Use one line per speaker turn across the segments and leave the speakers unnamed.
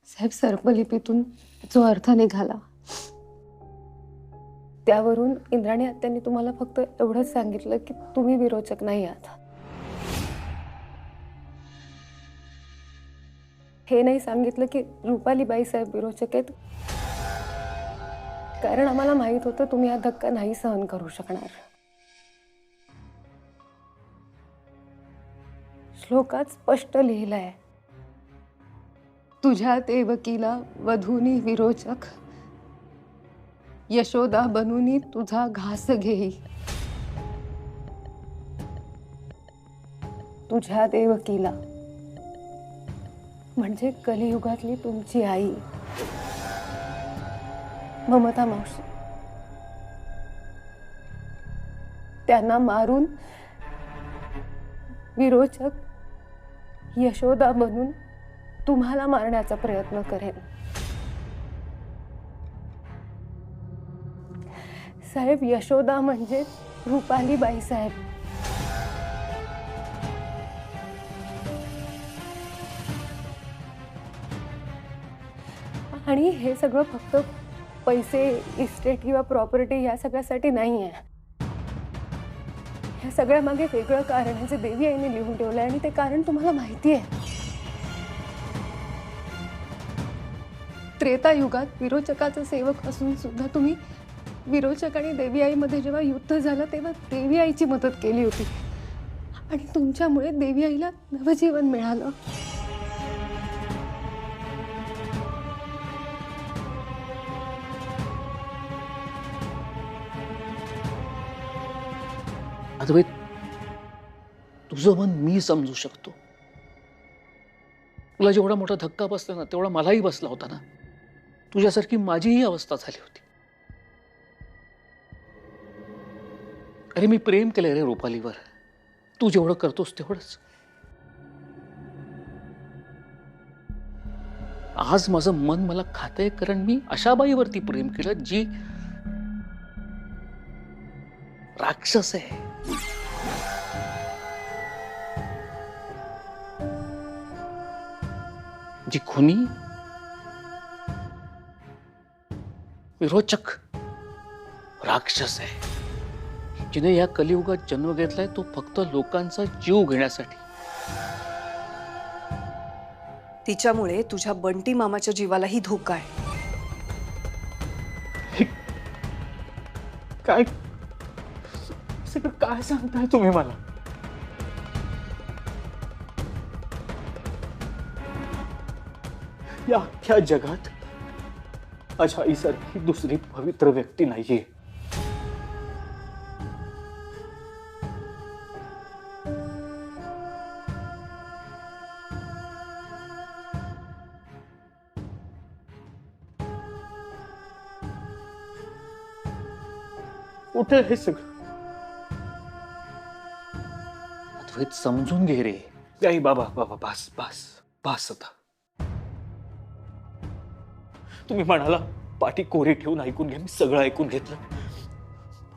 साहेब, सर्पलिपीतून जो अर्थ निघाला त्यावरून इंद्राणी आत्यांनी तुम्हाला फक्त एवढंच सांगितलं की तुम्ही विरोचक नाही आहात. हे नाही सांगितलं की रुपालीबाई साहेब विरोचक आहेत, कारण आम्हाला माहित होतं तुम्ही हा धक्का नाही सहन करू शकणार. श्लोकात स्पष्ट लिहिलंय, तुझ्या देवकीला वधूनी विरोचक, यशोदा बनूनी तुझा घास घेई. तुझ्या देवकीला म्हणजे कलियुगातली तुमची आई ममता मावशी. त्यांना मारून विरोचक यशोदा बनून तुम्हाला मारण्याचा प्रयत्न करेन. साहेब, यशोदा म्हणजे रुपालीबाई साहेब. आणि हे सगळं फक्त पैसे, इस्टेट किंवा प्रॉपर्टी या सगळ्यासाठी नाही आहे. या सगळ्या मागे वेगळं कारण आहे जे देवी आईने लिहून ठेवलंय, आणि ते कारण तुम्हाला माहिती आहे. त्रेतायुगात विरोचकाचा सेवक असून सुद्धा तुम्ही विरोचक आणि देवी आईमध्ये जेव्हा युद्ध झालं तेव्हा देवी आईची मदत केली होती, आणि तुमच्यामुळे देवी आईला नवजीवन मिळालं.
अद्वैत, तुझं मन मी समजू शकतो. तुला जेवढा मोठा धक्का बसला ना तेवढा मलाही बसला होता ना. तुझ्यासारखी माझीही अवस्था झाली होती. अरे, मी प्रेम केलंय रे रुपालीवर. तू जेवढं करतोस तेवढंच. आज माझं मन मला खातंय कारण मी अशा बाईवरती प्रेम केलं जी राक्षस आहे. जी खुनी, विरोचक, राक्षस आहे. जिने या कलियुगात जन्म घेतलाय तो फक्त लोकांचा जीव घेण्यासाठी.
तिच्यामुळे तुझ्या बंटी मामाच्या जीवालाही धोका आहे.
काय सगळं काय सांगताय तुम्ही मला? या अख्ख्या जगात माझ्या आईसारखी दुसरी पवित्र व्यक्ती नाहीये. कुठे हे सगळं? अद्वैत, समजून घे रे. आई बाबा बाबा, बास बास बास आता. तुम्ही म्हणाला पाठी कोरी ठेवून ऐकून घे. मी सगळं ऐकून घेतलं.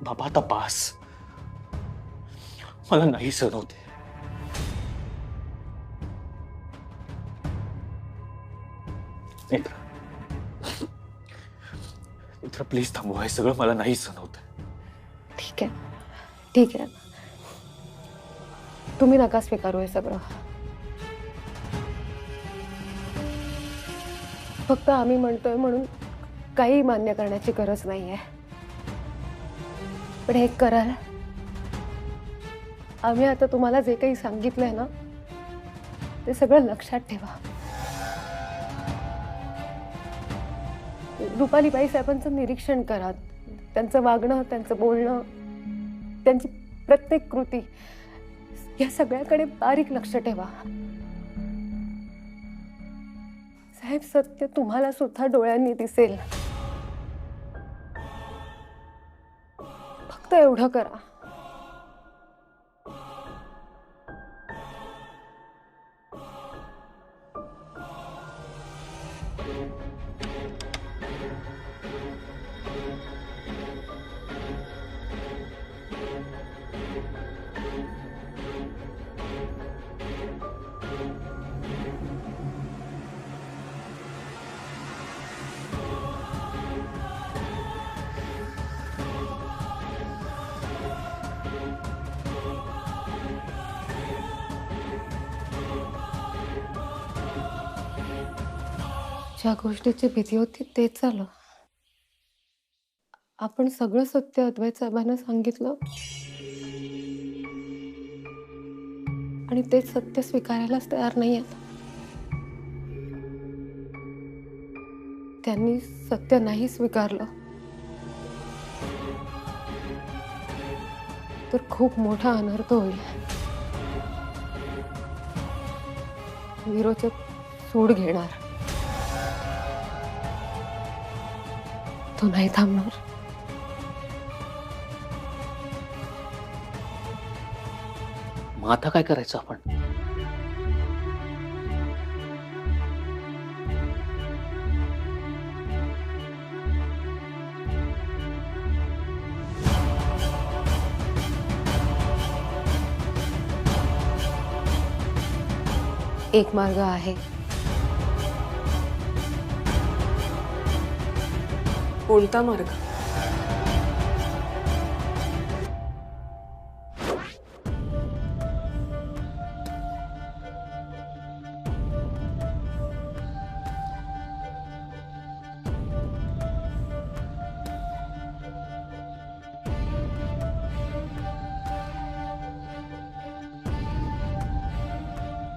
बाबा आता बास. मला नाही सहन होते. नेत्रा प्लीज थांबवा. हे सगळं मला नाही सहन होत.
ठीक आहे, ठीक आहे, तुम्ही नका स्वीकारू हे सगळं. फक्त आम्ही म्हणतोय म्हणून काही मान्य करण्याची गरज नाहीये. पण हे कराल, आम्ही आता तुम्हाला जे काही सांगितलंय ना ते सगळं लक्षात ठेवा. रुपालीबाई साहेबांचं निरीक्षण करा. त्यांचं वागणं, त्यांचं बोलणं, त्यांची प्रत्येक कृती या सगळ्याकडे बारीक लक्ष ठेवा. साहेब, सत्य तुम्हाला सुद्धा डोळ्यांनी दिसेल. फक्त एवढं करा. ज्या गोष्टीची भीती होती तेच झालं. आपण सगळं सत्य अद्वैत साहेबांना सांगितलं आणि तेच सत्य स्वीकारायलाच तयार नाही आहेत. त्यांनी सत्य नाही स्वीकारलं तर खूप मोठा अनर्थ होईल. विरोचक सूड घेणार, तो नाही थांबणार.
मग आता काय करायचं आपण?
एक मार्ग आहे.
कोणता मार्ग?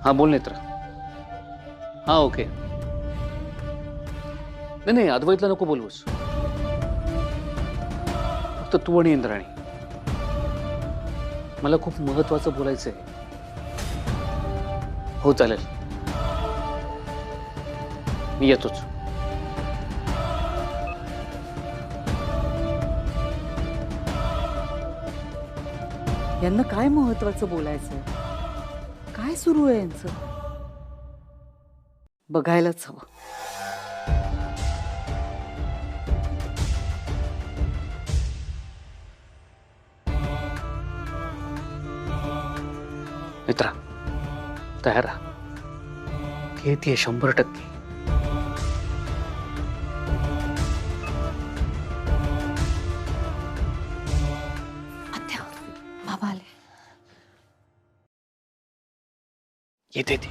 हा बोल नेत्र. हा ओके. नाही नाही, अद्वैतला नको बोलवूस. फक्त तू आणि इंद्राणी. मला खूप महत्वाचं बोलायचंय. हो चालेल, मी येतोच.
यांना काय महत्वाचं बोलायचंय? काय सुरू आहे यांचं? बघायलाच हवं.
मित्रा, तयार राहा. येते 100%.
आत्या, बाबा आले.
येते ती.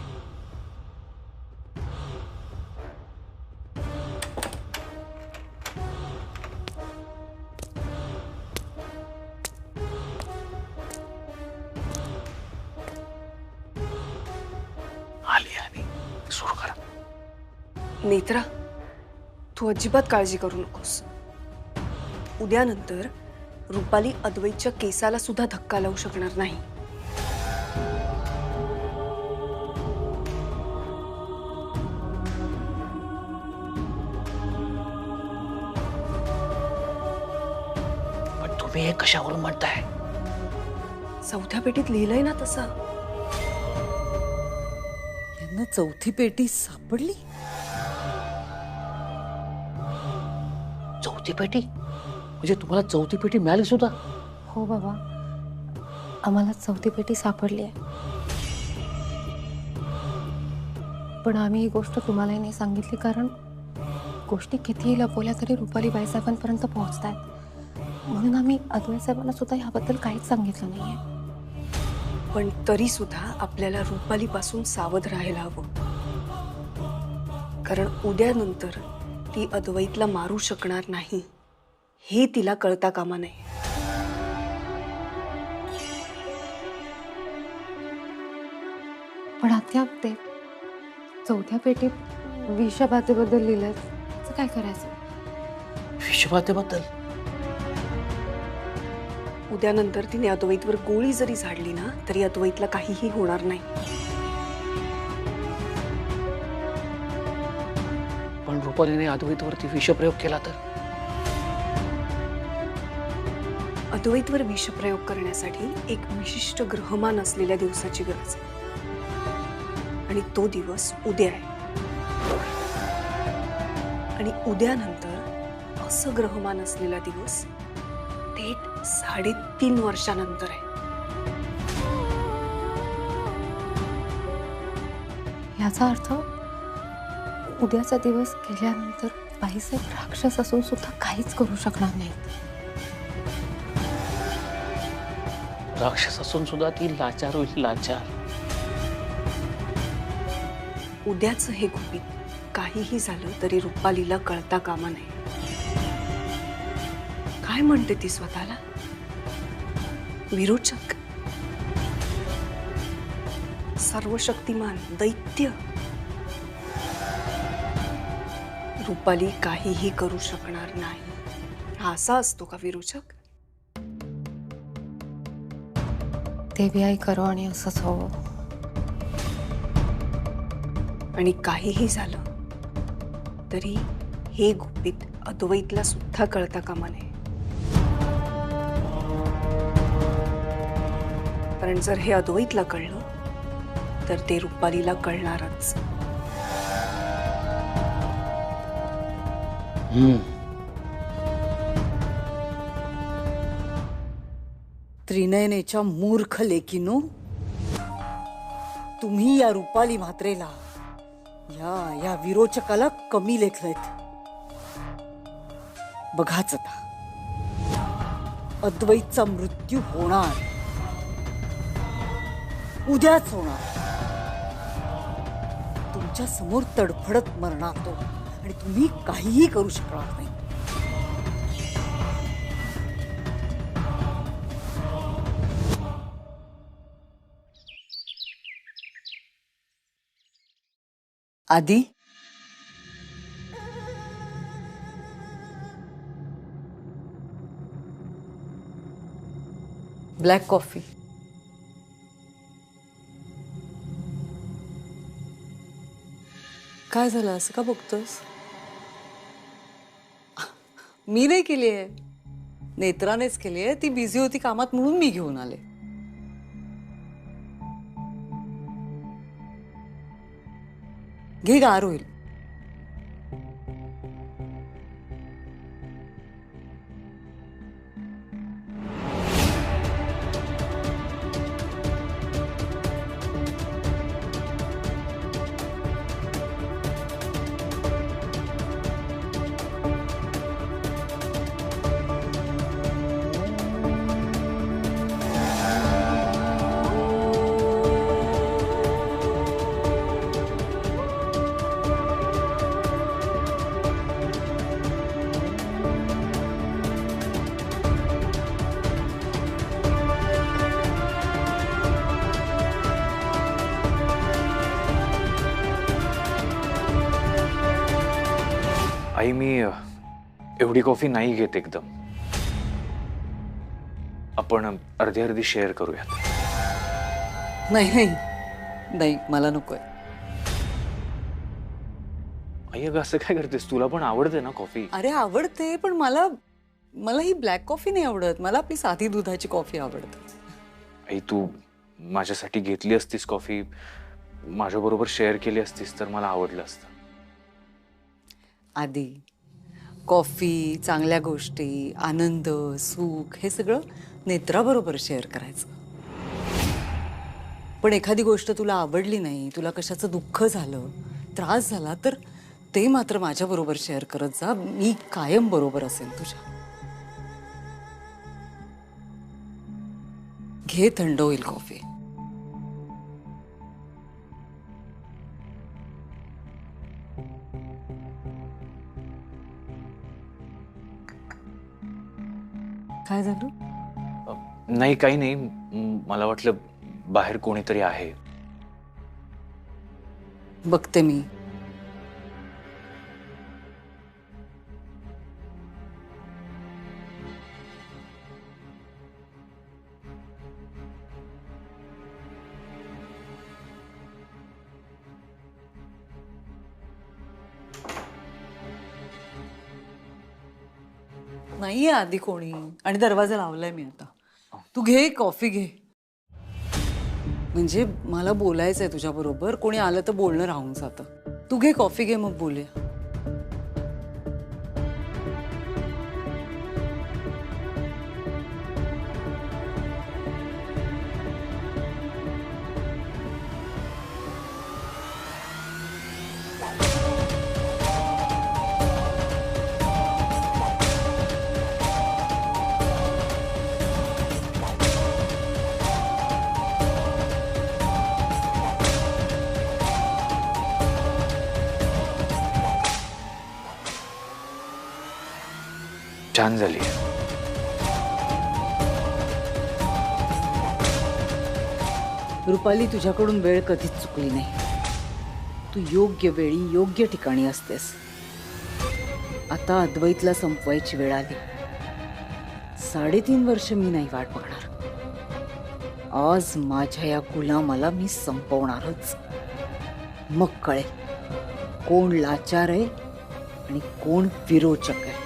आली आली. सुरू करा.
नेत्रा, तू अजिबात काळजी करू नकोस. उद्यानंतर रुपाली अद्वैतच्या केसाला सुद्धा धक्का लावू शकणार नाही.
पण तुम्ही हे कशावरून म्हणताय?
चौथ्या पेटीत लिहिलंय ना तसं.
यांना चौथी पेटी सापडली?
चौथी पेटी म्हणजे तुम्हाला चौथी पेटी मिळाली सुद्धा?
हो बाबा, आम्हाला चौथी पेटी सापडली आहे. पण आम्ही ही गोष्ट तुम्हालाही नाही सांगितली, कारण गोष्टी कितीही लपवल्या तरी रुपाली बाईसाहेबांपर्यंत पोहोचतात. म्हणून आम्ही अद्वैत साहेबांना सुद्धा याबद्दल काहीच सांगितलं नाहीये.
पण तरी सुद्धा आपल्याला रुपालीपासून सावध राहायला हवं. कारण उद्यानंतर ती अद्वैतला मारू शकणार नाही हे तिला कळता कामा नये.
पण आत्या, ते चौथ्या पेटीत विषबाधेबद्दल लिहिलंय, त्याचं काय करायचं?
विश्वातेबद्दल?
उद्यानंतर तिने अद्वैतवर गोळी जरी झाडली ना तरी अद्वैतला काहीही होणार नाही.
पण रुपालीने अद्वैतवरती विषप्रयोग केला तर?
अद्वैतवर विषप्रयोग करण्यासाठी एक विशिष्ट ग्रहमान असलेल्या दिवसाची गरज आहे. आणि तो दिवस उद्या आहे. आणि उद्यानंतर असं ग्रहमान असलेला दिवस थेट 3.5 वर्षानंतर आहे.
याचा अर्थ उद्याचा दिवस गेल्यानंतर बाईसाहेब राक्षस असून सुद्धा काहीच करू शकणार नाहीत.
राक्षस असून सुद्धा ती लाचार होईल, लाचार.
उद्याचं हे गुपित काहीही झालं तरी रुपालीला कळता कामा नये. काय म्हणते ती स्वतःला? विरोचक, सर्वशक्तिमान, दैत्य. रुपाली काहीही करू शकणार नाही. हा असा असतो का विरोचक?
देवी आई करो आणि असंच हवं.
आणि काहीही झालं तरी हे गुपित अद्वैतला सुद्धा कळता कामा नये. कारण जर हे अद्वैतला कळलं तर ते रुपालीला कळणारच.
त्रिनयनेच्या मूर्ख लेकीनो, तुम्ही या रुपाली म्हात्रेला, या विरोचकाला कमी लेखलत. बघाच आता, अद्वैतचा मृत्यू होणार, उद्याच होणार. तुमच्या समोर तडफडत मरणार तो, आणि तुम्ही काहीही करू शकणार नाही. आधी ब्लॅक कॉफी. काय झालं, असं का बघतोस? मी नाही केली आहे, नेत्रानेच केली आहे. ती बिझी होती कामात म्हणून मी घेऊन आले. घे, गार होईल.
आई, मी एवढी कॉफी नाही घेत एकदम. आपण अर्धी अर्धी शेअर करूयात.
नाही नाही नाही, मला नकोय.
आई, अगं असं काय करतेस? तुला पण आवडते ना कॉफी?
अरे आवडते, पण मला ही ब्लॅक कॉफी नाही आवडत. मला आपली साधी दुधाची कॉफी आवडते.
आई, तू माझ्यासाठी घेतली असतीस कॉफी, माझ्याबरोबर शेअर केली असतीस तर मला आवडलं असतं.
आधी कॉफी, चांगल्या गोष्टी, आनंद, सुख हे सगळं नेत्राबरोबर शेअर करायचं. पण एखादी गोष्ट तुला आवडली नाही, तुला कशाचं दुःख झालं, त्रास झाला, तर ते मात्र माझ्याबरोबर शेअर करत जा. मी कायम बरोबर असेल तुझ्या. घे, थंड होईल कॉफी. काय झालं?
नाही, काही नाही. मला वाटलं बाहेर कोणीतरी आहे.
बघते मी. नाहीये आधी कोणी, आणि दरवाजा लावलाय मी आता. तू घे, कॉफी घे. म्हणजे मला बोलायचंय तुझ्या बरोबर. कोणी आलं तर बोलणं राहून जातं. तू घे, कॉफी घे, मग बोलूया.
छान झाली.
रुपाली, तुझ्याकडून वेळ कधीच चुकली नाही. तू योग्य वेळी योग्य ठिकाणी असतेस. आता अद्वैतला संपवायची वेळ आली. 3.5 वर्ष मी नाही वाट बघणार. आज माझ्या या गुलामाला मी संपवणारच. मग कळेल कोण लाचार आहे आणि कोण विरोचक आहे.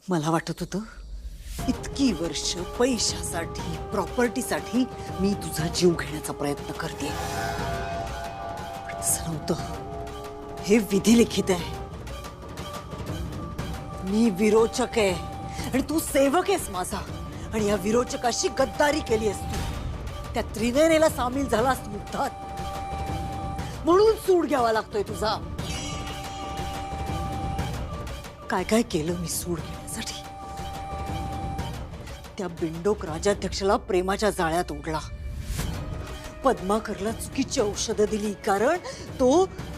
मला वाटत होतं इतकी वर्ष पैशासाठी प्रॉपर्टीसाठी मी तुझा जीव घेण्याचा प्रयत्न करते. पण तसं नव्हतं. हे विधी लिखित आहे. मी विरोचक आहे आणि तू सेवक आहेस माझा. आणि या विरोचकाशी गद्दारी केली आहेस तू. त्या त्रिनयनेला सामील झालास युद्धात. म्हणून सूड घ्यावा लागतोय तुझा. काय काय केलं मी सूड घेण्यासाठी. त्या बिंडोक राजाध्यक्षाला प्रेमाच्या जाळ्यात ओढला. पद्माकरला चुकीची औषधं दिली कारण तो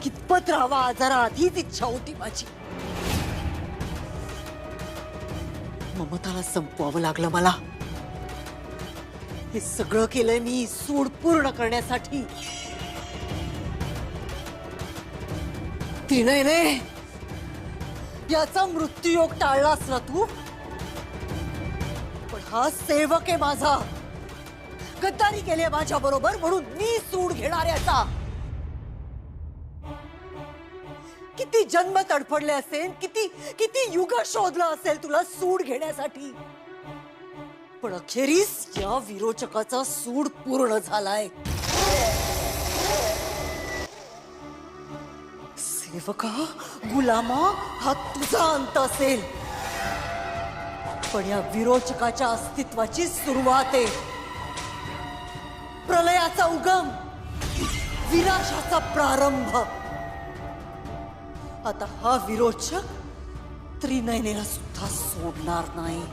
कितपत राहावा आजारात हीच इच्छा होती माझी. ममताला संपवावं लागलं मला. हे सगळं केलंय मी सूड पूर्ण करण्यासाठी. त्रिनयने, याचा मृत्यूयोग टाळलास ना तू. पण हा सेवक आहे माझा. गद्दारी केली आहे माझ्या बरोबर म्हणून मी सूड घेणार याचा. किती जन्म तडफडले असेल, किती किती युग शोधलं असेल तुला सूड घेण्यासाठी. पण अखेरीस या विरोचकाचा सूड पूर्ण झालाय. सेवका, गुलामा, हा तुझा अंत असेल. पण या विरोचकाच्या अस्तित्वाची सुरुवात आहे. प्रलयाचा उगम, विनाशाचा प्रारंभ. आता हा विरोचक त्रिनयनेला सुद्धा सोडणार नाही.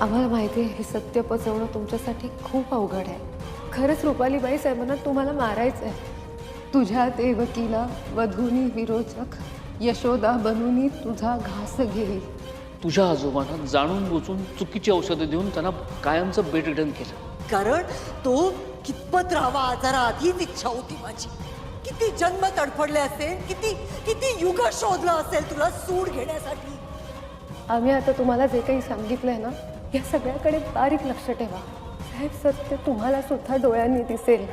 आम्हाला माहिती आहे हे सत्य पचवणं तुमच्यासाठी खूप अवघड आहे. खरंच रुपालीबाई साहेबांना तुम्हाला मारायचं आहे. तुझ्या देवकीला वधूनी विरोचक यशोदा बनूनी तुझा घास घेईल.
तुझ्या आजोबांना जाणून बुजून चुकीची औषधं देऊन त्यांना कायमचं बेड रिटर्न केलं.
कारण तो कितपत राहावा आजाराआधीच इच्छा होती माझी. किती जन्म तडफडले असेल, किती किती युग शोधलं असेल तुला सूड घेण्यासाठी.
आम्ही आता तुम्हाला जे काही सांगितलंय ना, या सगळ्याकडे बारीक लक्ष ठेवा. साहेब, सत्य तुम्हाला सुद्धा डोळ्यांनी दिसेल.